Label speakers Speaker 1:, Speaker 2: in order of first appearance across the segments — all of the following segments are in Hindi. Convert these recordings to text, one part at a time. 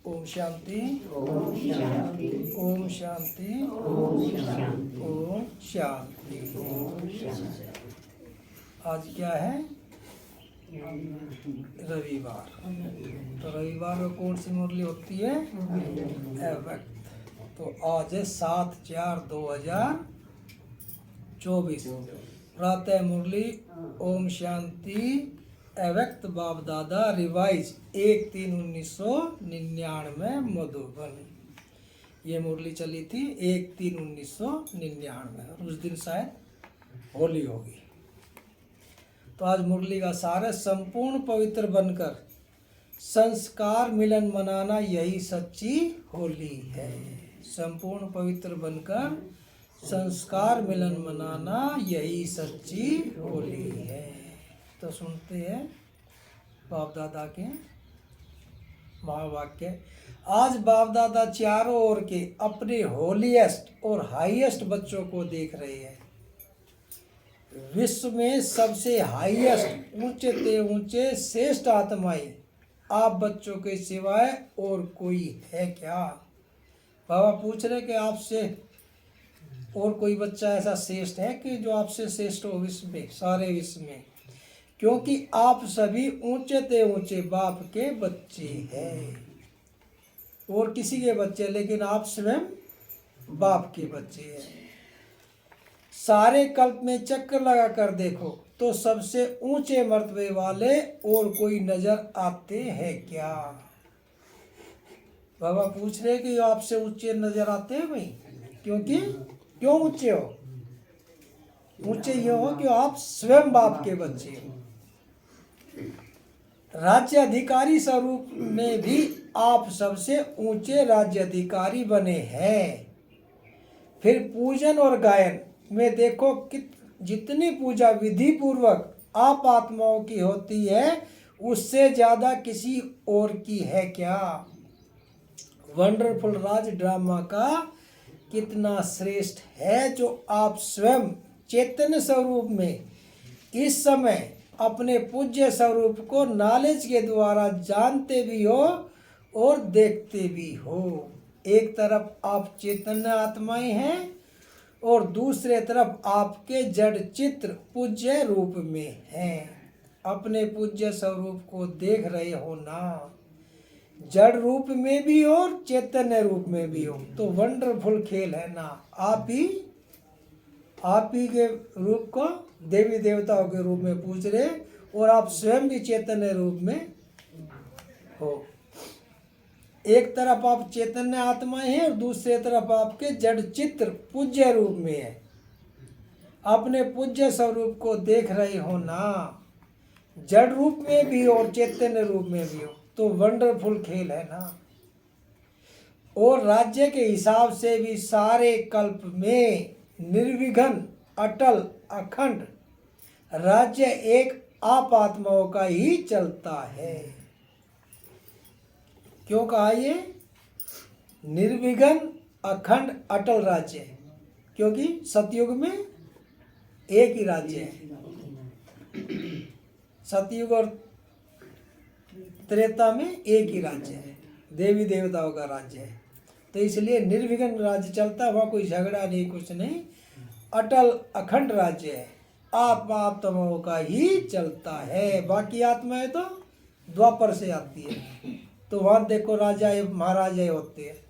Speaker 1: ओम शांति,
Speaker 2: ओम शांति,
Speaker 1: ओम शांति,
Speaker 2: ओम शांति,
Speaker 1: ओम शांति।
Speaker 2: ओम शांति।
Speaker 1: आज क्या है? रविवार। तो रविवार को कौन सी मुरली होती है? अव्यक्त। तो आज है 7/4/2024। प्रातः मुरली ओम शांति अव्यक्त बाप दादा रिवाइज 1/3/1999 मधुबन। ये मुरली चली थी 1/3/1999 और उस दिन शायद होली होगी। तो आज मुरली का सार है, संपूर्ण पवित्र बनकर संस्कार मिलन मनाना यही सच्ची होली है। संपूर्ण पवित्र बनकर संस्कार मिलन मनाना यही सच्ची होली है। तो सुनते हैं बाप दादा के महावाक्य। आज बाप दादा चारों ओर के अपने होलीएस्ट और हाईएस्ट बच्चों को देख रहे हैं। विश्व में सबसे हाईएस्ट ऊंचे ते ऊंचे श्रेष्ठ आत्माएं आप बच्चों के सिवाय और कोई है क्या? बाबा पूछ रहे कि आपसे और कोई बच्चा ऐसा श्रेष्ठ है कि जो आपसे श्रेष्ठ हो विश्व में, सारे विश्व में? क्योंकि आप सभी ऊंचे ते ऊंचे बाप के बच्चे हैं। और किसी के बच्चे, लेकिन आप स्वयं बाप के बच्चे हैं। सारे कल्प में चक्कर लगा कर देखो तो सबसे ऊंचे मर्तबे वाले और कोई नजर आते हैं क्या? बाबा पूछ रहे कि आपसे ऊंचे नजर आते हैं भाई? क्यों ऊंचे हो? ऊंचे ये हो कि आप स्वयं बाप के बच्चे हो। राज्य अधिकारी स्वरूप में भी आप सबसे ऊंचे राज्य अधिकारी बने हैं। फिर पूजन और गायन में देखो कि जितनी पूजा विधि पूर्वक आप आत्माओं की होती है उससे ज्यादा किसी और की है क्या? वंडरफुल राज ड्रामा का कितना श्रेष्ठ है जो आप स्वयं चैतन्य स्वरूप में इस समय अपने पूज्य स्वरूप को नॉलेज के द्वारा जानते भी हो और देखते भी हो। एक तरफ आप चैतन्य आत्माएं हैं और दूसरे तरफ आपके जड़ चित्र पूज्य रूप में हैं। अपने पूज्य स्वरूप को देख रहे हो ना? जड़ रूप में भी हो और चैतन्य रूप में भी हो। तो वंडरफुल खेल है ना? आप ही के रूप को देवी देवताओं के रूप में पूज रहे और आप स्वयं भी चैतन्य रूप में हो। एक तरफ आप चैतन्य आत्माएं हैं और दूसरे तरफ आपके जड़ चित्र पूज्य रूप में है। अपने पूज्य स्वरूप को देख रहे हो ना? जड़ रूप में भी हो और चैतन्य रूप में भी हो। तो वंडरफुल खेल है ना? और राज्य के हिसाब से भी सारे कल्प में निर्विघ्न अटल अखंड राज्य एक आप आत्माओं का ही चलता है। क्यों कहा ये निर्विघ्न अखंड अटल राज्य? क्योंकि सतयुग में एक ही राज्य है। सतयुग और त्रेता में एक ही राज्य है, देवी देवताओं का राज्य है। तो इसलिए निर्विघ्न राज्य चलता है, वहाँ कोई झगड़ा नहीं, कुछ नहीं। अटल अखंड राज्य है, आत्माओं का ही चलता है। बाकी आत्माएं तो द्वापर से आती है, तो वहाँ देखो राजा महाराजा होते हैं।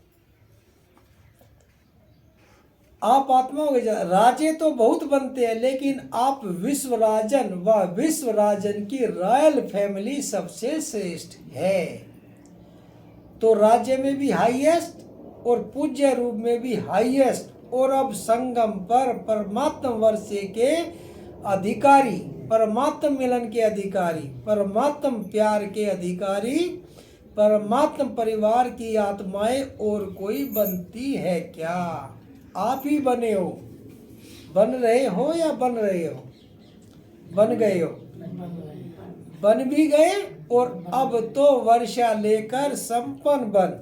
Speaker 1: आप आत्माओं के राजे तो बहुत बनते हैं, लेकिन आप विश्वराजन व विश्वराजन की रॉयल फैमिली सबसे श्रेष्ठ है। तो राज्य में भी हाईएस्ट और पूज्य रूप में भी हाईएस्ट। और अब संगम पर परमात्म वर्षे के अधिकारी, परमात्म मिलन के अधिकारी, परमात्म प्यार के अधिकारी, परमात्म परिवार की आत्माएं और कोई बनती है क्या? आप ही बने हो, बन रहे हो या बन रहे हो? बन गए हो, बन भी गए। और अब तो वर्षा लेकर संपन्न बन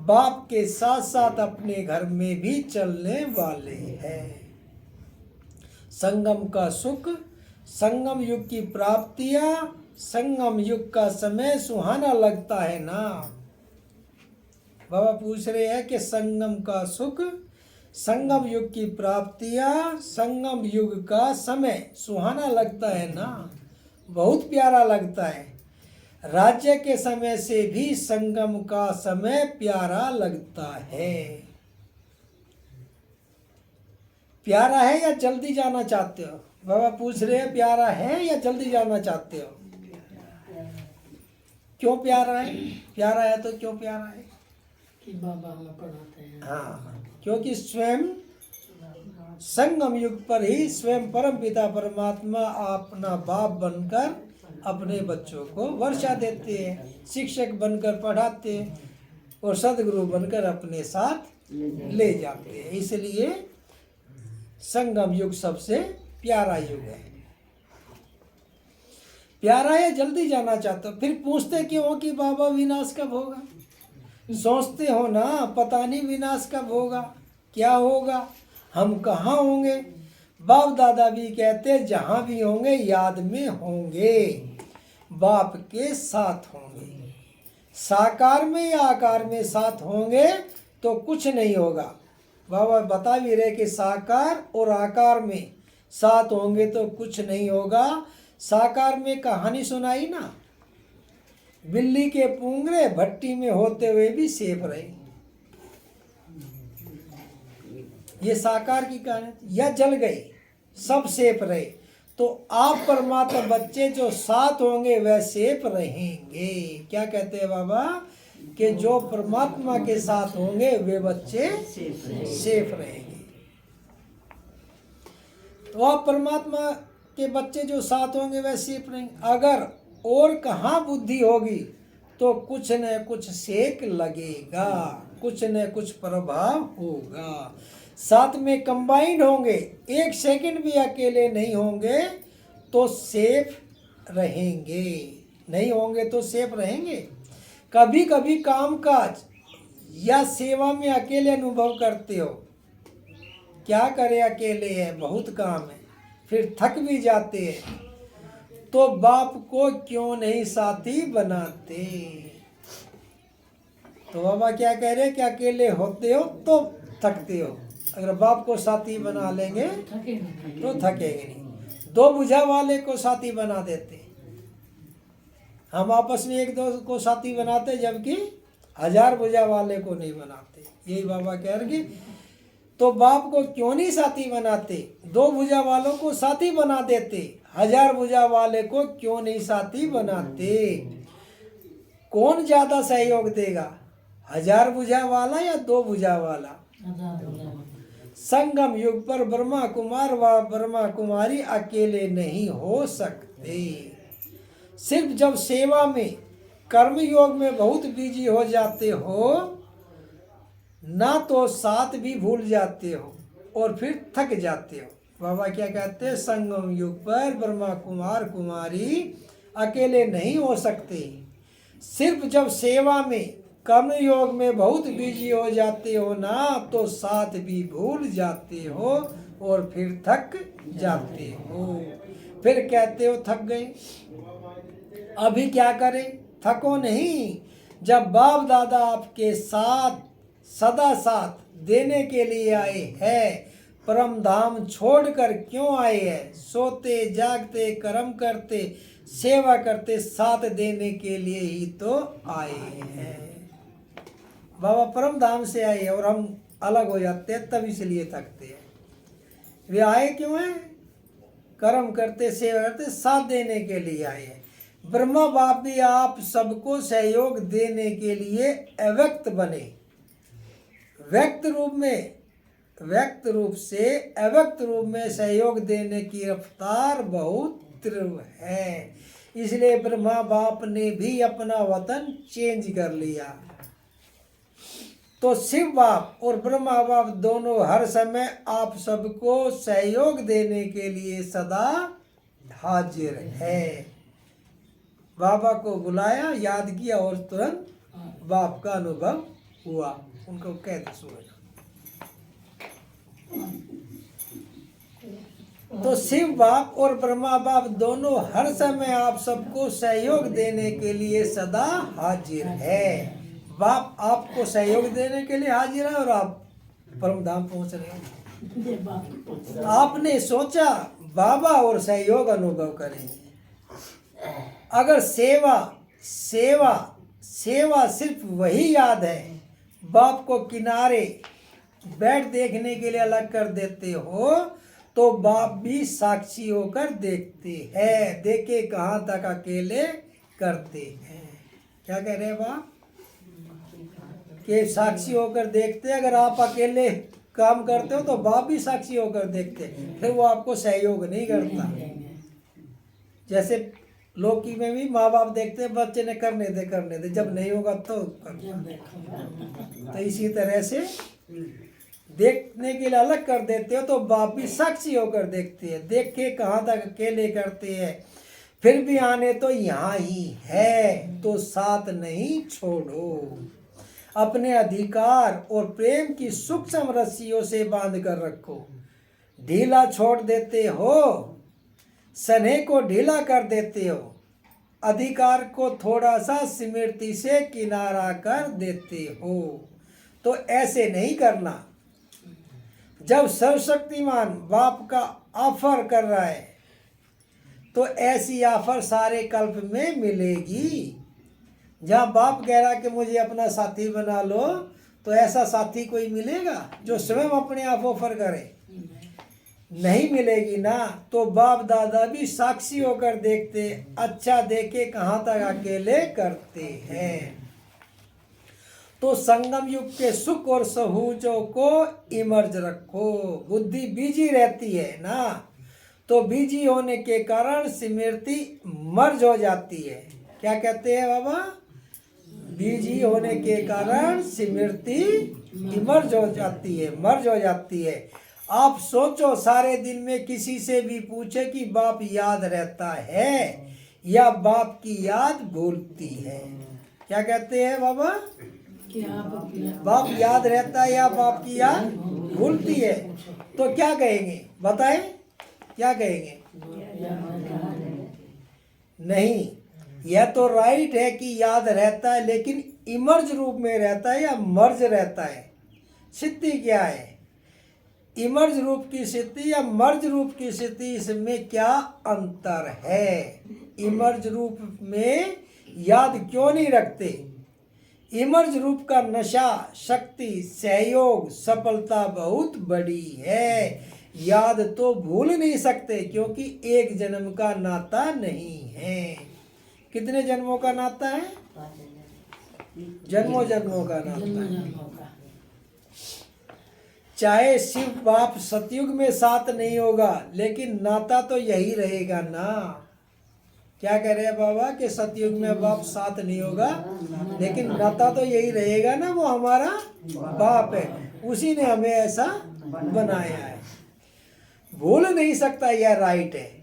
Speaker 1: बाप के साथ साथ अपने घर में भी चलने वाले हैं। संगम का सुख, संगम युग की प्राप्तियां, संगम युग का समय सुहाना लगता है ना? बाबा पूछ रहे हैं कि संगम का सुख, संगम युग की प्राप्तियां, संगम युग का समय सुहाना लगता है ना, बहुत प्यारा लगता है। राज्य के समय से भी संगम का समय प्यारा लगता है। प्यारा है या जल्दी जाना चाहते हो? बाबा पूछ रहे हैं प्यारा है या जल्दी जाना चाहते हो? क्यों प्यारा है? प्यारा है तो क्यों प्यारा है?
Speaker 2: कि बाबा हमें पढ़ाते हैं।
Speaker 1: हाँ, क्योंकि स्वयं संगम युग पर ही स्वयं परम पिता परमात्मा अपना बाप बनकर अपने बच्चों को वर्षा देते हैं, शिक्षक बनकर पढ़ाते हैं और सदगुरु बनकर अपने साथ ले जाते हैं। इसलिए संगम युग सबसे प्यारा युग है। प्यारा है, जल्दी जाना चाहते हो, फिर पूछते क्यों हो कि बाबा विनाश कब होगा? सोचते हो ना, पता नहीं विनाश कब होगा, क्या होगा, हम कहाँ होंगे। बाप दादा भी कहते जहाँ भी होंगे याद में होंगे, बाप के साथ होंगे। साकार में या आकार में साथ होंगे तो कुछ नहीं होगा। बाबा बता भी रहे कि साकार और आकार में साथ होंगे तो कुछ नहीं होगा। साकार में कहानी सुनाई ना, बिल्ली के पूंगरे भट्टी में होते हुए भी सेफ रहे, ये साकार की कहानी। या जल गई सब सेफ रहे, तो आप परमात्मा बच्चे जो साथ होंगे वह सेफ रहेंगे। क्या कहते हैं बाबा कि जो परमात्मा के साथ होंगे वे बच्चे सेफ रहेंगे। तो आप परमात्मा के बच्चे जो साथ होंगे वह सेफ रहेंगे। अगर और कहाँ बुद्धि होगी तो कुछ न कुछ सेक लगेगा, कुछ न कुछ प्रभाव होगा। साथ में कंबाइंड होंगे, एक सेकंड भी अकेले नहीं होंगे तो सेफ रहेंगे, नहीं होंगे तो सेफ रहेंगे। कभी कभी कामकाज या सेवा में अकेले अनुभव करते हो, क्या करें अकेले है, बहुत काम है, फिर थक भी जाते हैं, तो बाप को क्यों नहीं साथी बनाते? तो बाबा क्या कह रहे हैं कि अकेले होते हो तो थकते हो, अगर बाप को साथी बना लेंगे तो थकेंगे नहीं। दो भुजा वाले को साथी बना देते, हम आपस में एक दो को साथी बनाते, जबकि 1000 भुजा वाले को नहीं बनाते। यही बाबा कह रहे कि तो बाप को क्यों नहीं साथी बनाते? 2 भुजा वालों को साथी बना देते, 1000 भुजा वाले को क्यों नहीं साथी बनाते? कौन ज्यादा सहयोग देगा, 1000 भुजा वाला या 2 भुजा वाला? संगम युग पर ब्रह्मा कुमार व ब्रह्मा कुमारी अकेले नहीं हो सकते। सिर्फ जब सेवा में कर्म योग में बहुत बिजी हो जाते हो ना, तो साथ भी भूल जाते हो और फिर थक जाते हो। बाबा क्या कहते हैं, संगम युग पर ब्रह्मा कुमार कुमारी अकेले नहीं हो सकते। सिर्फ जब सेवा में कर्म योग में बहुत बिजी हो जाते हो ना, तो साथ भी भूल जाते हो और फिर थक जाते हो। फिर कहते हो थक गए, अभी क्या करें? थको नहीं, जब बाप दादा आपके साथ सदा साथ देने के लिए आए हैं, परम धाम छोड़कर क्यों आए हैं? सोते जागते कर्म करते सेवा करते साथ देने के लिए ही तो आए हैं। बाबा परम धाम से आए हैं और हम अलग हो जाते हैं, तब इसलिए थकते हैं। वे आए क्यों हैं? कर्म करते सेवा करते साथ देने के लिए आए हैं। ब्रह्मा बाप भी आप सबको सहयोग देने के लिए अव्यक्त बने, व्यक्त रूप से अव्यक्त रूप में सहयोग देने की रफ्तार बहुत तीव्र है। इसलिए ब्रह्मा बाप ने भी अपना वतन चेंज कर लिया। तो शिव बाप और ब्रह्मा बाप दोनों हर समय आप सबको सहयोग देने के लिए सदा हाजिर है। बाबा को बुलाया, याद किया और तुरंत बाप का अनुभव हुआ। उनको कह दो सुनो। तो शिव बाप और ब्रह्मा बाप दोनों हर समय आप सबको सहयोग देने के लिए सदा हाजिर है। बाप आपको सहयोग देने के लिए हाजिर है और आप परम धाम पहुंच रहे हो।
Speaker 2: ये बात
Speaker 1: आपने सोचा बाबा और सहयोग अनुभव करेंगे। अगर सेवा सेवा सेवा सिर्फ वही याद है, बाप को किनारे बैठ देखने के लिए अलग कर देते हो, तो बाप भी साक्षी होकर देखते हैं। देखे कहाँ तक अकेले करते हैं। क्या कह रहे हैं बाप कि साक्षी होकर देखते हैं। अगर आप अकेले काम करते हो तो बाप भी साक्षी होकर देखते हैं, फिर वो आपको सहयोग नहीं करता। जैसे लोकी में भी माँ बाप देखते हैं बच्चे ने करने दे, जब नहीं होगा तो करना। तो इसी तरह से देखने के लिए अलग कर देते हो तो बाप भी साक्षी होकर देखते हैं। देख के कहाँ तक अकेले करते हैं, फिर भी आने तो यहाँ ही है, तो साथ नहीं छोड़ो। अपने अधिकार और प्रेम की सूक्ष्म रस्सियों से बांध कर रखो। ढीला छोड़ देते हो, स्नेह को ढीला कर देते हो, अधिकार को थोड़ा सा स्मृति से किनारा कर देते हो। तो ऐसे नहीं करना। जब सर्वशक्तिमान बाप का ऑफर कर रहा है तो ऐसी ऑफर सारे कल्प में मिलेगी। जहाँ बाप कह रहा है कि मुझे अपना साथी बना लो, तो ऐसा साथी कोई मिलेगा जो स्वयं अपने आप ऑफर करे? नहीं मिलेगी ना। तो बाप दादा भी साक्षी होकर देखते, अच्छा देखे कहाँ तक अकेले करते हैं। तो संगम युग के सुख और सहूजों को इमर्ज रखो। बुद्धि बिजी रहती है ना, तो बिजी होने के कारण स्मृति मर्ज हो जाती है। क्या कहते हैं बाबा? बिजी होने के कारण स्मृति इमर्ज हो जाती है, मर्ज हो जाती है। आप सोचो सारे दिन में किसी से भी पूछे कि बाप याद रहता है या बाप की याद भूलती है? क्या कहते हैं बाबा? बाप याद रहता है या बाप की याद भूलती है? तो क्या कहेंगे बताएं? क्या कहेंगे? नहीं, यह तो राइट है कि याद रहता है, लेकिन इमर्ज रूप में रहता है या मर्ज रहता है? स्थिति क्या है? इमर्ज रूप की स्थिति या मर्ज रूप की स्थिति, इसमें क्या अंतर है? इमर्ज रूप में याद क्यों नहीं रखते? इमर्ज रूप का नशा, शक्ति, सहयोग, सफलता बहुत बड़ी है। याद तो भूल नहीं सकते क्योंकि एक जन्म का नाता नहीं है। कितने जन्मों का नाता है? जन्मों जन्मों का नाता है। चाहे शिव बाप सतयुग में साथ नहीं होगा, लेकिन नाता तो यही रहेगा ना। क्या कह रहे हैं बाबा कि सतयुग में बाप साथ नहीं होगा, लेकिन नाता तो यही रहेगा ना। वो हमारा बाप है, उसी ने हमें ऐसा बनाया है। भूल नहीं सकता, यह राइट है।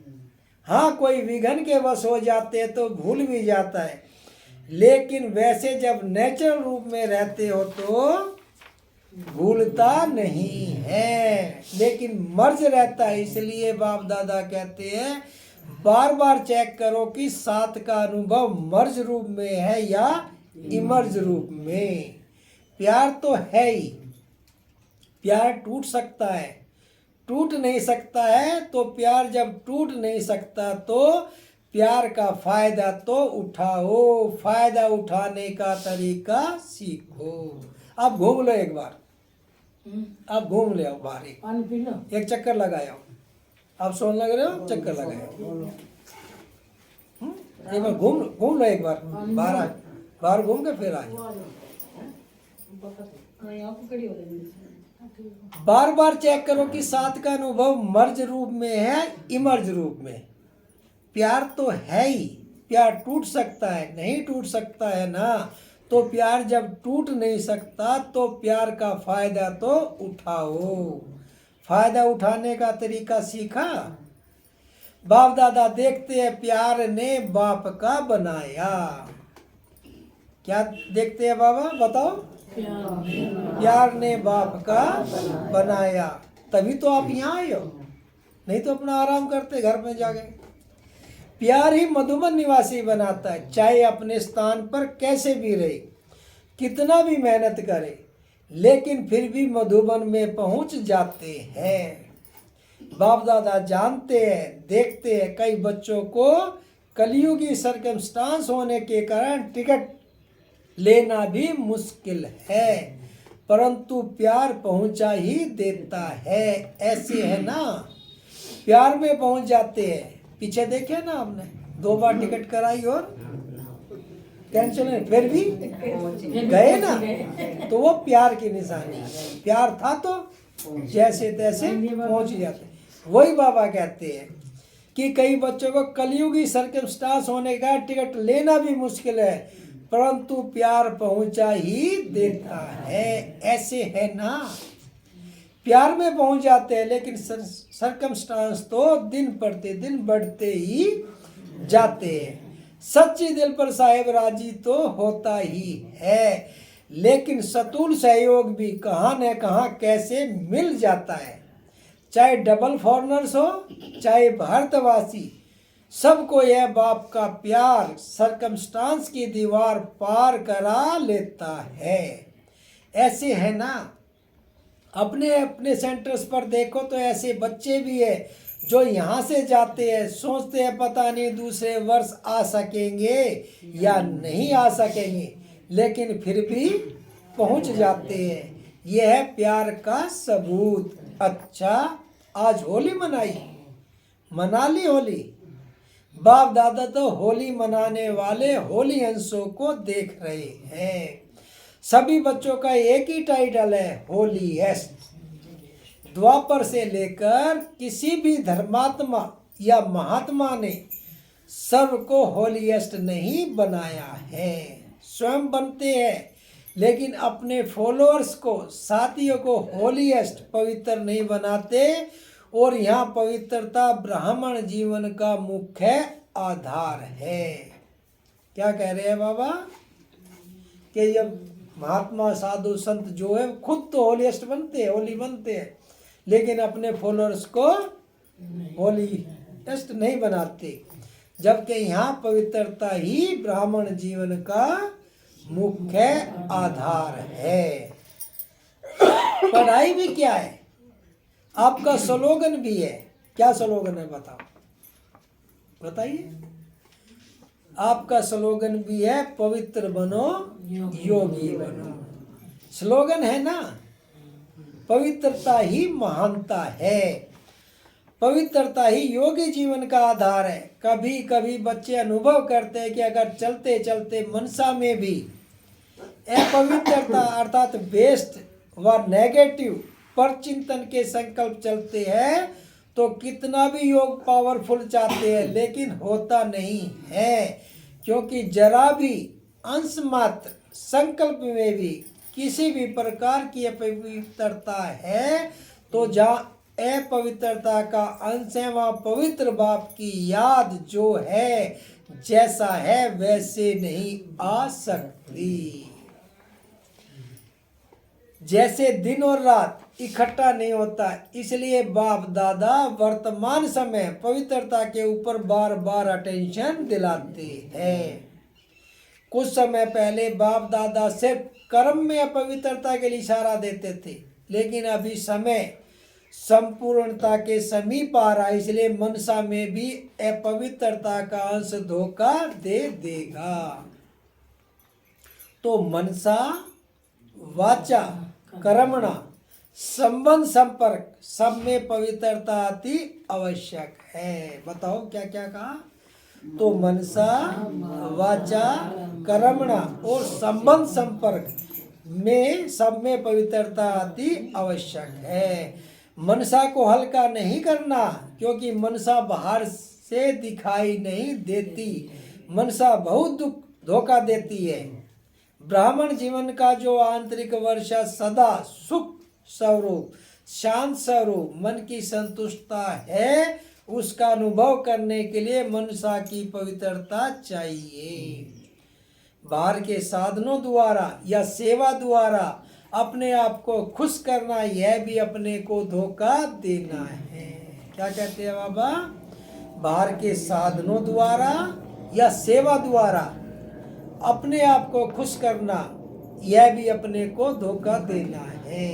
Speaker 1: हाँ, कोई विघन के वश हो जाते हैं तो भूल भी जाता है, लेकिन वैसे जब नेचुरल रूप में रहते हो तो भूलता नहीं है, लेकिन मर्ज रहता है। इसलिए बाप दादा कहते हैं बार बार चेक करो कि साथ का अनुभव मर्ज रूप में है या इमर्ज रूप में। प्यार तो है ही, प्यार टूट सकता है, टूट नहीं सकता है। तो प्यार जब टूट नहीं सकता तो प्यार का फायदा तो उठाओ, फायदा उठाने का तरीका सीखो। आप घूम लो एक बार, आप घूम ले आओ बाहर,
Speaker 2: पानी पी लो।
Speaker 1: एक चक्कर लगाओ। आप सोने लग रहे हो, चक्कर लगाओ। एक बार घूम लो एक बार, बाहर घूम के फिर आ जाओ। बार बार चेक करो कि साथ का अनुभव मर्ज रूप में है इमर्ज रूप में। प्यार तो है ही, प्यार टूट सकता है? नहीं टूट सकता है ना। तो प्यार जब टूट नहीं सकता तो प्यार का फायदा तो उठाओ। फायदा उठाने का तरीका सीखा? बाप दादा देखते हैं प्यार ने बाप का बनाया। क्या देखते हैं बाबा बताओ? प्यार ने बाप का बनाया, तभी तो आप यहाँ आए हो, नहीं तो अपना आराम करते घर में जाके। प्यार ही मधुबन निवासी बनाता है, चाहे अपने स्थान पर कैसे भी रहे। कितना भी मेहनत करे, लेकिन फिर भी मधुबन में पहुंच जाते हैं। बाप दादा जानते हैं, देखते हैं कई बच्चों को कलयुगी सर्कमस्टांस होने के कारण टिकट लेना भी मुश्किल है, परंतु प्यार पहुंचा ही देता है। ऐसे है ना, प्यार में पहुंच जाते हैं। पीछे देखे ना आपने, 2 बार टिकट कराई और कैंसिल, फिर भी गए ना, तो वो प्यार की निशानी है। प्यार था तो जैसे तैसे पहुंच जाते। वही बाबा कहते हैं कि कई बच्चों को कलयुगी सर्कमस्टांस होने का टिकट लेना भी मुश्किल है, परंतु प्यार पहुंचा ही देता है। ऐसे है ना, प्यार में पहुंच जाते हैं, लेकिन सर्कमस्टांस तो दिन प्रतिदिन बढ़ते ही जाते हैं। सच्ची दिल पर साहेब राजी तो होता ही है, लेकिन सतुल सहयोग भी कहाँ न कहाँ कैसे मिल जाता है। चाहे डबल फॉरनर्स हो, चाहे भारतवासी, सबको यह बाप का प्यार सर्कमस्टांस की दीवार पार करा लेता है। ऐसे है ना, अपने अपने सेंटर्स पर देखो तो ऐसे बच्चे भी है जो यहाँ से जाते हैं, सोचते हैं पता नहीं दूसरे वर्ष आ सकेंगे या नहीं आ सकेंगे, लेकिन फिर भी पहुँच जाते हैं। यह है प्यार का सबूत। अच्छा, आज होली मना ली होली। बाप दादा तो होली मनाने वाले होली अंशों को देख रहे हैं। सभी बच्चों का एक ही टाइटल है, होलीएस्ट। द्वापर से लेकर किसी भी धर्मात्मा या महात्मा ने सर्व को होलीएस्ट नहीं बनाया है। स्वयं बनते हैं, लेकिन अपने फॉलोअर्स को, साथियों को होलीएस्ट पवित्र नहीं बनाते। और यहाँ पवित्रता ब्राह्मण जीवन का मुख्य आधार है। क्या कह रहे हैं बाबा कि जब महात्मा साधु संत जो है खुद तो होलीएस्ट बनते हैं, होली बनते हैं, लेकिन अपने फॉलोअर्स को होलीएस्ट नहीं बनाते, जबकि यहाँ पवित्रता ही ब्राह्मण जीवन का मुख्य आधार है। पढ़ाई भी क्या है, आपका स्लोगन भी है। क्या स्लोगन है बताओ, बताइए। आपका स्लोगन भी है, पवित्र बनो योगी बनो। स्लोगन है ना, पवित्रता ही महानता है। पवित्रता ही योगी जीवन का आधार है। कभी कभी बच्चे अनुभव करते हैं कि अगर चलते चलते मनसा में भी अपवित्रता अर्थात वेस्ट व नेगेटिव पर चिंतन के संकल्प चलते हैं, तो कितना भी योग पावरफुल चाहते हैं, लेकिन होता नहीं है, क्योंकि जरा भी अंश मात्र संकल्प में भी किसी भी प्रकार की अपवित्रता है, तो जहाँ अपवित्रता का अंश है वहाँ पवित्र बाप की याद जो है जैसा है वैसे नहीं आ सकती। जैसे दिन और रात इकट्ठा नहीं होता, इसलिए बाप दादा वर्तमान समय पवित्रता के ऊपर बार बार अटेंशन दिलाते हैं। कुछ समय पहले बाप दादा सिर्फ कर्म में अपवित्रता के लिए इशारा देते थे, लेकिन अभी समय संपूर्णता के समीप आ रहा है, इसलिए मनसा में भी अपवित्रता का अंश धोखा दे देगा। तो मनसा वाचा कर्मणा संबंध संपर्क सब में पवित्रता अति आवश्यक है। बताओ क्या क्या कहा, तो मनसा वाचा कर्मणा और संबंध संपर्क में सब में पवित्रता अति आवश्यक है। मनसा को हल्का नहीं करना, क्योंकि मनसा बाहर से दिखाई नहीं देती, मनसा बहुत धोखा देती है। ब्राह्मण जीवन का जो आंतरिक वर्षा सदा सुख स्वरूप शांत स्वरूप मन की संतुष्टता है, उसका अनुभव करने के लिए मनसा की पवित्रता चाहिए। बाहर के साधनों द्वारा या सेवा द्वारा अपने आप को खुश करना, यह भी अपने को धोखा देना है। क्या कहते हैं बाबा, बाहर के साधनों द्वारा या सेवा द्वारा अपने आप को खुश करना, यह भी अपने को धोखा देना है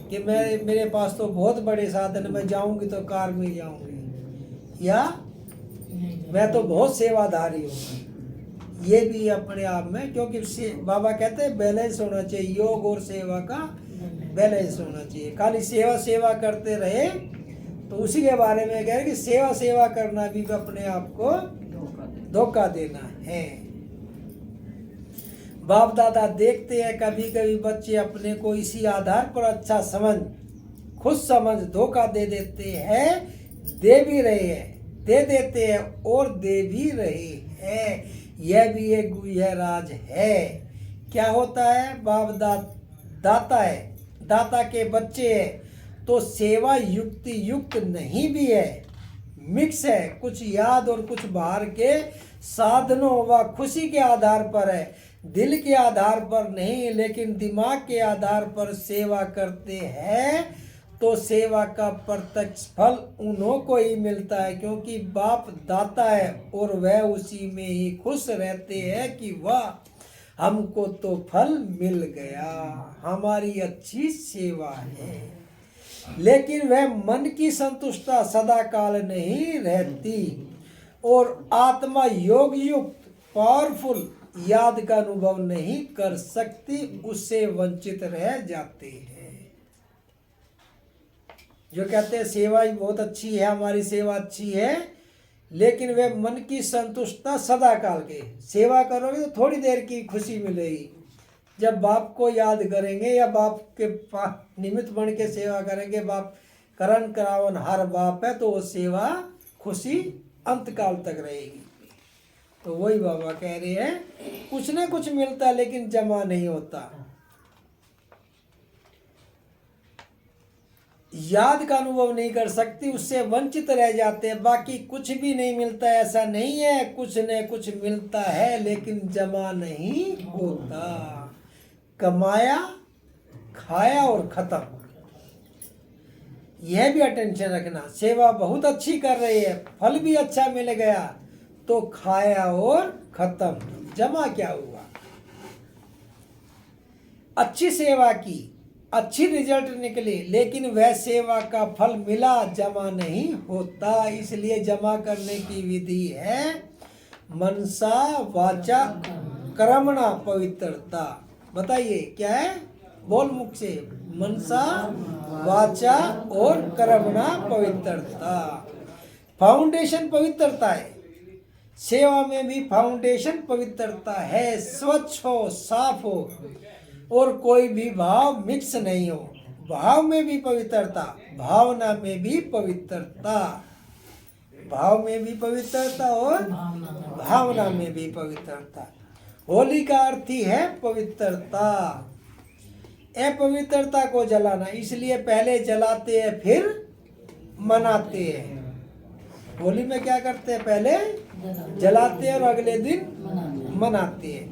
Speaker 1: कि मेरे पास तो बहुत बड़े साधन, मैं जाऊंगी तो कार में जाऊंगी, या मैं तो बहुत सेवाधारी हूँ। ये भी अपने आप में, क्योंकि बाबा कहते हैं बैलेंस होना चाहिए, योग और सेवा का बैलेंस होना चाहिए। खाली सेवा सेवा करते रहे तो उसी के बारे में कह रहे कि सेवा सेवा करना भी अपने आप को धोखा देना है। बाप दादा देखते हैं कभी कभी बच्चे अपने को इसी आधार पर अच्छा समझ, खुद समझ धोखा दे देते हैं, दे भी रहे हैं, दे देते हैं और दे भी रहे हैं। यह भी एक गुह्य राज है। क्या होता है, बाप दाता है, दाता के बच्चे हैं तो सेवा युक्ति युक्त नहीं भी है, मिक्स है, कुछ याद और कुछ बाहर के साधनों व खुशी के आधार पर है, दिल के आधार पर नहीं, लेकिन दिमाग के आधार पर सेवा करते हैं तो सेवा का प्रत्यक्ष फल उन्हों को ही मिलता है, क्योंकि बाप दाता है और वह उसी में ही खुश रहते हैं कि वाह हमको तो फल मिल गया, हमारी अच्छी सेवा है। लेकिन वह मन की संतुष्टता सदा काल नहीं रहती और आत्मा योग युक्त पावरफुल याद का अनुभव नहीं कर सकती, उससे वंचित रह जाते हैं। जो कहते हैं सेवा ही बहुत अच्छी है, हमारी सेवा अच्छी है, लेकिन वे मन की संतुष्टता सदा काल के, सेवा करोगे तो थोड़ी देर की खुशी मिलेगी, जब बाप को याद करेंगे या बाप के निमित्त बन के सेवा करेंगे, बाप करण करावन हर बाप है, तो वो सेवा खुशी अंत काल तक रहेगी। तो वही बाबा कह रहे हैं, कुछ न कुछ मिलता लेकिन जमा नहीं होता, याद का अनुभव नहीं कर सकती, उससे वंचित रह जाते हैं। बाकी कुछ भी नहीं मिलता, ऐसा नहीं है, कुछ न कुछ मिलता है लेकिन जमा नहीं होता, कमाया खाया और खत्म। यह भी अटेंशन रखना, सेवा बहुत अच्छी कर रही है, फल भी अच्छा मिल गया तो खाया और खत्म, जमा क्या हुआ। अच्छी सेवा की, अच्छी रिजल्ट निकली, लेकिन वह सेवा का फल मिला, जमा नहीं होता। इसलिए जमा करने की विधि है मनसा वाचा कर्मणा पवित्रता। बताइए क्या है, बोल मुख से, मनसा वाचा और कर्मणा पवित्रता। फाउंडेशन पवित्रता है, सेवा में भी फाउंडेशन पवित्रता है, स्वच्छ हो, साफ हो और कोई भी भाव मिक्स नहीं हो। भाव में भी पवित्रता, भावना में भी पवित्रता, भाव में भी पवित्रता और भावना में भी पवित्रता। होली का अर्थ ही है पवित्रता, अपवित्रता को जलाना, इसलिए पहले जलाते हैं फिर मनाते हैं। होली में क्या करते हैं, पहले जलाते हैं और अगले दिन मनाते हैं,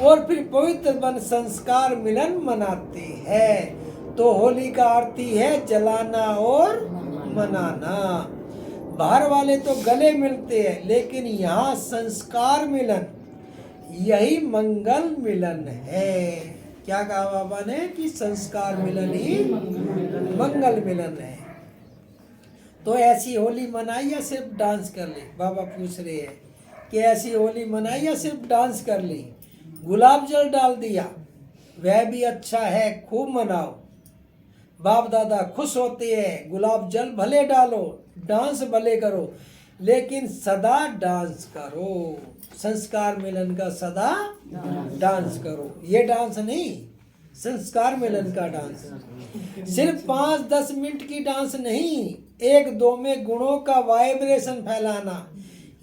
Speaker 1: और फिर पवित्र बन संस्कार मिलन मनाते हैं। तो होली का अर्थ ही है जलाना और मनाना। बाहर वाले तो गले मिलते हैं, लेकिन यहाँ संस्कार मिलन, यही मंगल मिलन है। क्या कहा बाबा ने कि संस्कार मिलन ही मंगल मिलन है। तो ऐसी होली मनाई या सिर्फ डांस कर ली, बाबा पूछ रहे हैं कि ऐसी होली मनाई या सिर्फ डांस कर ली। गुलाब जल डाल दिया, वह भी अच्छा है, खूब मनाओ, बाप दादा खुश होते हैं। गुलाब जल भले डालो, डांस भले करो, लेकिन सदा डांस करो, संस्कार मिलन का सदा डांस करो। ये डांस नहीं, संस्कार मिलन का डांस। सिर्फ 5-10 मिनट की डांस नहीं, 1-2 में गुणों का वाइब्रेशन फैलाना,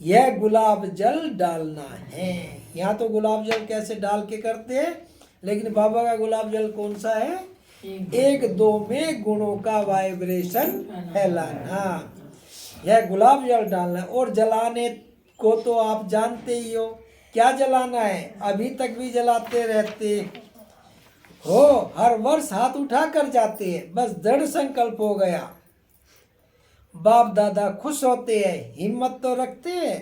Speaker 1: यह गुलाब जल डालना है। यहाँ तो गुलाब जल कैसे डाल के करते हैं, लेकिन बाबा का गुलाब जल कौन सा है, 1-2 में गुणों का वाइब्रेशन फैलाना, यह गुलाब जल डालना। और जलाने को तो आप जानते ही हो, क्या जलाना है, अभी तक भी जलाते रहते हो, हर वर्ष हाथ उठा कर जाते हैं, बस दृढ़ संकल्प हो गया, बाप दादा खुश होते हैं, हिम्मत तो रखते हैं,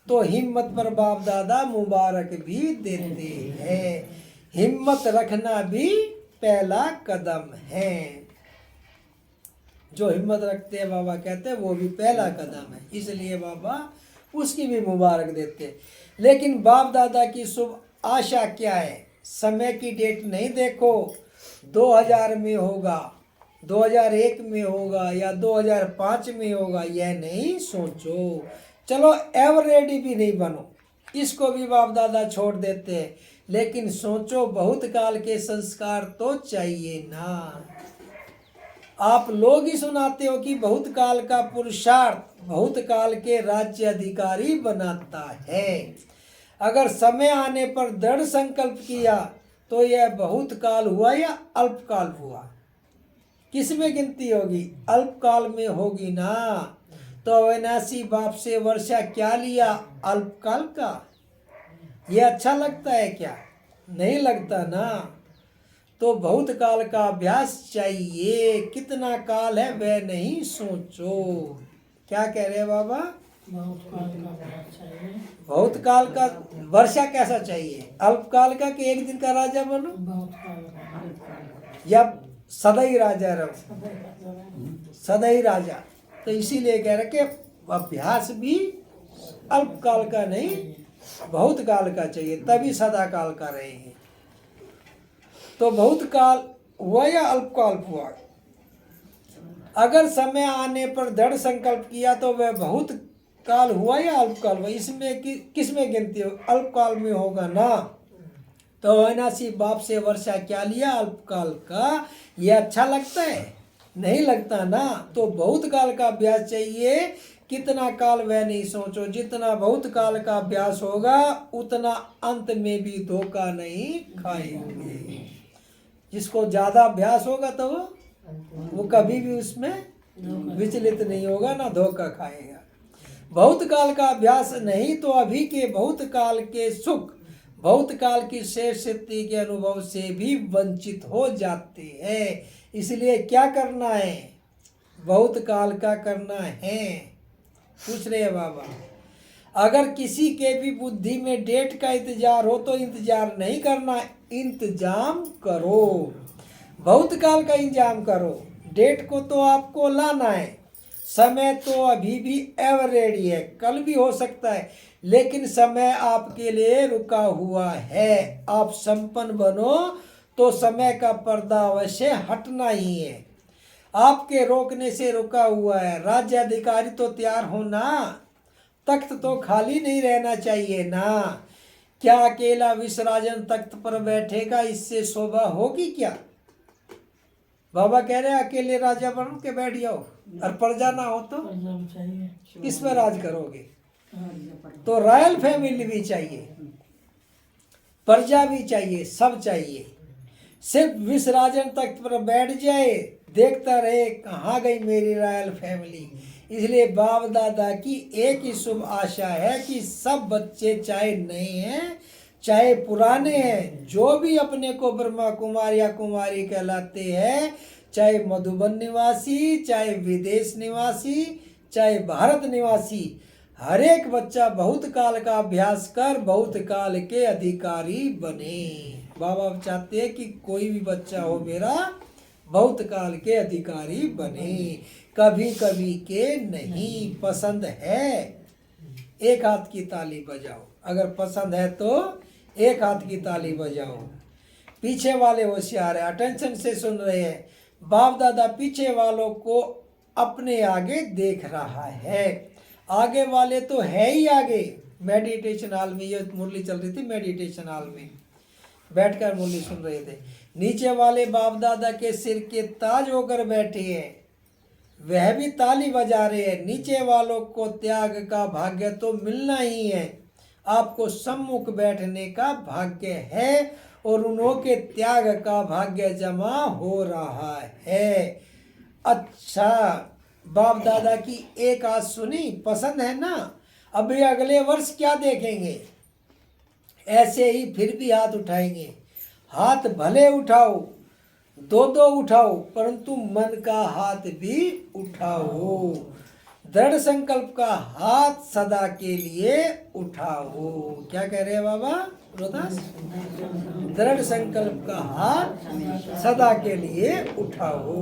Speaker 1: तो हिम्मत पर बाप दादा मुबारक भी देते हैं। हिम्मत रखना भी पहला कदम है। जो हिम्मत रखते हैं बाबा कहते हैं वो भी पहला कदम है, इसलिए बाबा उसकी भी मुबारक देते हैं। लेकिन बाप दादा की शुभ आशा क्या है? समय की डेट नहीं देखो 2000 में होगा, 2001 में होगा या 2005 में होगा, यह नहीं सोचो। चलो एवरेडी भी नहीं बनो, इसको भी बाप दादा छोड़ देते हैं, लेकिन सोचो बहुत काल के संस्कार तो चाहिए ना। आप लोग ही सुनाते हो कि बहुत काल का पुरुषार्थ बहुत काल के राज्य अधिकारी बनाता है। अगर समय आने पर दृढ़ संकल्प किया तो यह बहुत काल हुआ या अल्पकाल हुआ? किस में गिनती होगी? अल्पकाल में होगी ना। तो अविनाशी बाप से वर्षा क्या लिया? अल्पकाल का। यह अच्छा लगता है क्या? नहीं लगता ना। तो बहुत काल का अभ्यास चाहिए। कितना काल है वह नहीं सोचो। क्या कह रहे हैं बाबा?
Speaker 2: बहुत काल का अभ्यास चाहिए।
Speaker 1: बहुत काल का वर्षा कैसा चाहिए? अल्पकाल का कि एक दिन का राजा बनो,
Speaker 2: बहुत काल का
Speaker 1: या सदैव राजा रहो? सदैव राजा। तो इसीलिए कह रहे कि अभ्यास भी अल्पकाल का नहीं बहुत काल का चाहिए, तभी सदा काल का रहेंगे। तो बहुत काल हुआ या अल्पकाल हुआ? अगर समय आने पर दृढ़ संकल्प किया तो वह बहुत काल हुआ या अल्पकाल हुआ? इसमें किस में गिनती हो? अल्पकाल में होगा ना। तो अविनाशी बाप से वर्षा क्या लिया? अल्पकाल का। यह अच्छा लगता है? नहीं लगता ना। तो बहुत काल का अभ्यास चाहिए। कितना काल वह नहीं सोचो। जितना बहुत काल का अभ्यास होगा उतना अंत में भी धोखा नहीं खाएंगे। जिसको ज्यादा अभ्यास होगा तो वो कभी भी उसमें विचलित नहीं होगा, ना धोखा खाएगा। बहुत काल का अभ्यास नहीं तो अभी के बहुत काल के सुख बहुत काल की शेष सिद्धि के अनुभव से भी वंचित हो जाते हैं। इसलिए क्या करना है? बहुत काल का करना है। पूछ रहे हैं बाबा। अगर किसी के भी बुद्धि में डेट का इंतजार हो तो इंतजार नहीं करना, इंतजाम करो। बहुत काल का इंतजाम करो। डेट को तो आपको लाना है। समय तो अभी भी एवर रेडी है, कल भी हो सकता है, लेकिन समय आपके लिए रुका हुआ है। आप संपन्न बनो तो समय का पर्दा अवश्य हटना ही है। आपके रोकने से रुका हुआ है। राज्य अधिकारी तो तैयार हो ना, तख्त तो खाली नहीं रहना चाहिए ना। क्या अकेला विश्वराजन तख्त पर बैठेगा? इससे शोभा होगी क्या? बाबा कह रहे हैं अकेले राजा बन के बैठ जाओ और प्रजा ना हो तो
Speaker 2: चाहिए।
Speaker 1: किस पर राज करोगे? तो रॉयल फैमिली भी चाहिए, प्रजा भी चाहिए, सब चाहिए। सिर्फ विश्वराजन तख्त पर बैठ जाए, देखता रहे कहाँ गई मेरी रॉयल फैमिली। इसलिए बाप दादा की एक ही शुभ आशा है कि सब बच्चे चाहे नए हैं चाहे पुराने हैं, जो भी अपने को ब्रह्मा कुमार या कुमारी कहलाते हैं, चाहे मधुबन निवासी, चाहे विदेश निवासी, चाहे भारत निवासी, हर एक बच्चा बहुत काल का अभ्यास कर बहुत काल के अधिकारी बने। बाबा चाहते हैं कि कोई भी बच्चा हो मेरा बहुत काल के अधिकारी बने, कभी कभी के नहीं। पसंद है एक हाथ की ताली बजाओ, अगर पसंद है तो एक हाथ की ताली बजाओ। पीछे वाले होशियार है, अटेंशन से सुन रहे हैं। बाप दादा पीछे वालों को अपने आगे देख रहा है। आगे वाले तो है ही आगे। मेडिटेशन हॉल में ये मुरली चल रही थी, मेडिटेशन हॉल में बैठकर मुरली सुन रहे थे। नीचे वाले बाप दादा के सिर के ताज होकर बैठे हैं, वह भी ताली बजा रहे हैं। नीचे वालों को त्याग का भाग्य तो मिलना ही है। आपको सम्मुख बैठने का भाग्य है और उन्होंने त्याग का भाग्य जमा हो रहा है। अच्छा, बाप दादा की एक आवाज सुनी, पसंद है ना? अभी अगले वर्ष क्या देखेंगे? ऐसे ही फिर भी हाथ उठाएंगे। हाथ भले उठाओ, दो दो उठाओ, परंतु मन का हाथ भी उठाओ। दृढ़ संकल्प का हाथ सदा के लिए उठाओ। क्या कह रहे हैं बाबा रोहतास? दृढ़ संकल्प का हाथ सदा के लिए उठाओ।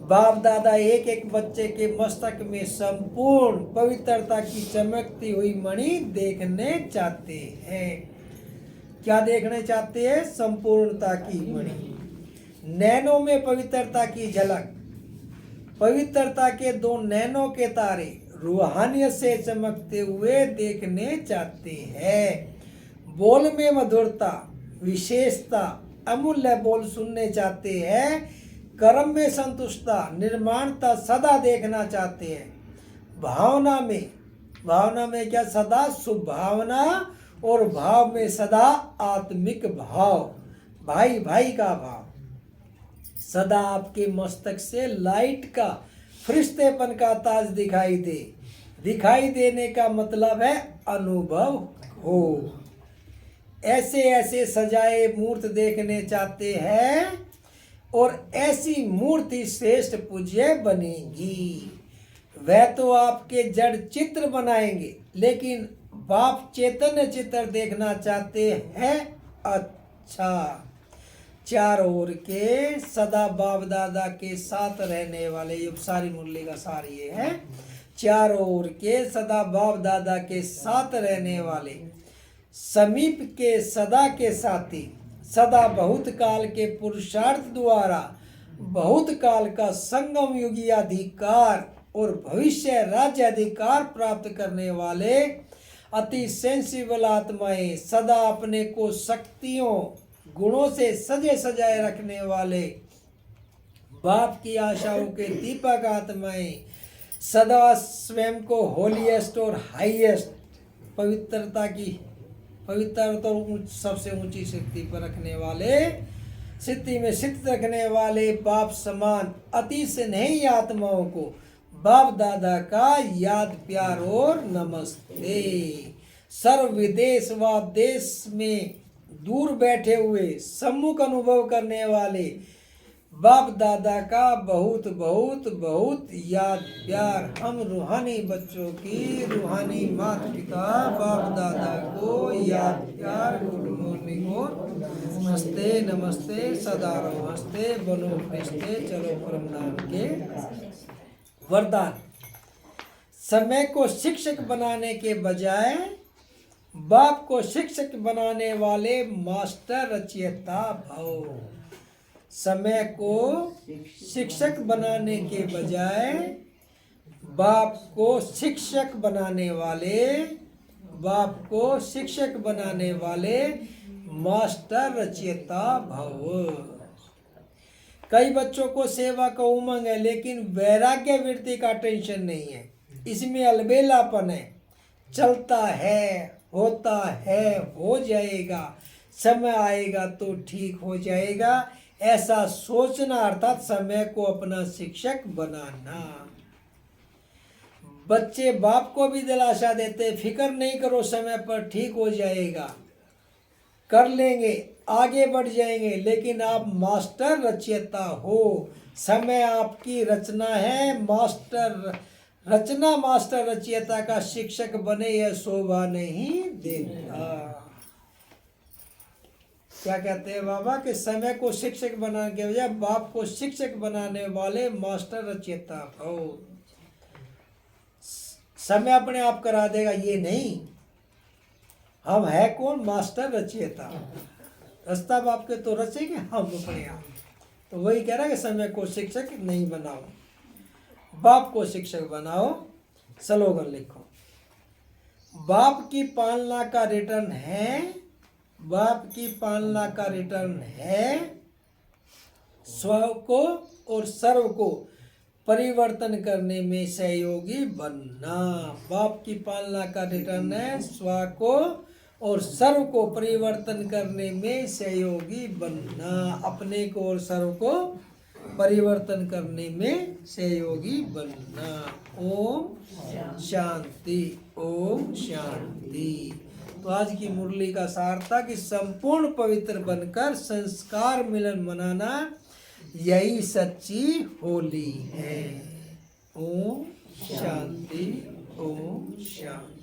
Speaker 1: बाप दादा एक एक बच्चे के मस्तक में संपूर्ण पवित्रता की चमकती हुई मणि देखने चाहते हैं। क्या देखने चाहते हैं? संपूर्णता की मणि, नैनों में पवित्रता की झलक। पवित्रता के 2 नैनों के तारे रूहानियत से चमकते हुए देखने चाहते हैं। बोल में मधुरता, विशेषता, अमूल्य बोल सुनने चाहते हैं। कर्म में संतुष्टता, निर्माणता सदा देखना चाहते हैं। भावना में क्या? सदा शुभ भावना, और भाव में सदा आत्मिक भाव, भाई भाई का भाव। सदा आपके मस्तक से लाइट का फरिश्तेपन का ताज दिखाई दे। दिखाई देने का मतलब है अनुभव हो। ऐसे ऐसे सजाए मूर्त देखने चाहते हैं, और ऐसी मूर्ति श्रेष्ठ पूज्य बनेगी। वह तो आपके जड़ चित्र बनाएंगे, लेकिन बाप चैतन्य चित्र देखना चाहते हैं। अच्छा, चारों ओर के सदा बाप दादा के साथ रहने वाले, ये सारी मुरली का सार ये है। चारों ओर के सदा बाप दादा के साथ रहने वाले, समीप के सदा के साथी, सदा बहुत काल के पुरुषार्थ द्वारा बहुत काल का संगम युगी अधिकार और भविष्य राज्य अधिकार प्राप्त करने वाले अति सेंसिबल आत्माएं, सदा अपने को शक्तियों गुणों से सजे सजाए रखने वाले बाप की आशाओं के दीपक आत्माएं, सदा स्वयं को होलीएस्ट और हाईएस्ट पवित्रता और सबसे ऊंची शक्ति पर रखने वाले, स्थिति में स्थित रखने वाले बाप समान अति स्नेही आत्माओं को बाप दादा का याद प्यार और नमस्ते। सर्व विदेश व देश में दूर बैठे हुए सम्मुख अनुभव करने वाले बाप दादा का बहुत बहुत बहुत याद प्यार। हम रूहानी बच्चों की रूहानी माता पिता बाप दादा को याद प्यार, गुड मॉर्निंग और नमस्ते नमस्ते, सदा रहो हंसते, बनो फरिश्ते, चलो परम नाम के। वरदान: समय को शिक्षक बनाने के बजाय बाप को शिक्षक बनाने वाले मास्टर रचयिता भव। समय को शिक्षक बनाने के बजाय बाप को शिक्षक बनाने वाले मास्टर रचयिता भव। कई बच्चों को सेवा का उमंग है, लेकिन वैराग्य वृत्ति का टेंशन नहीं है। इसमें अलबेलापन है, चलता है, होता है, हो जाएगा, समय आएगा तो ठीक हो जाएगा, ऐसा सोचना, अर्थात समय को अपना शिक्षक बनाना। बच्चे बाप को भी दिलासा देते, फिक्र नहीं करो, समय पर ठीक हो जाएगा, कर लेंगे, आगे बढ़ जाएंगे। लेकिन आप मास्टर रचयिता हो, समय आपकी रचना है। मास्टर रचयिता का शिक्षक बने, यह शोभा नहीं देता। क्या कहते हैं बाबा कि समय को शिक्षक बनाने के बजाय बाप को शिक्षक बनाने वाले मास्टर रचयिता हो। समय अपने आप करा देगा ये नहीं, हम है कौन? मास्टर रचयिता। रास्ता बाप के तो रचेंगे हम अपने आप। तो वही कह रहा है कि समय को शिक्षक नहीं बनाओ, बाप को शिक्षक बनाओ। स्लोगन लिखो: बाप की पालना का रिटर्न है, बाप की पालना का रिटर्न है स्व को और सर्व को परिवर्तन करने में सहयोगी बनना। बाप की पालना का रिटर्न है स्व को और सर्व को परिवर्तन करने में सहयोगी बनना। अपने को और सर्व को परिवर्तन करने में सहयोगी बनना। ओम शांति, ओम शांति। तो आज की मुरली का सार था कि संपूर्ण पवित्र बनकर संस्कार मिलन मनाना, यही सच्ची होली है। ओम शांति। ओम शांति।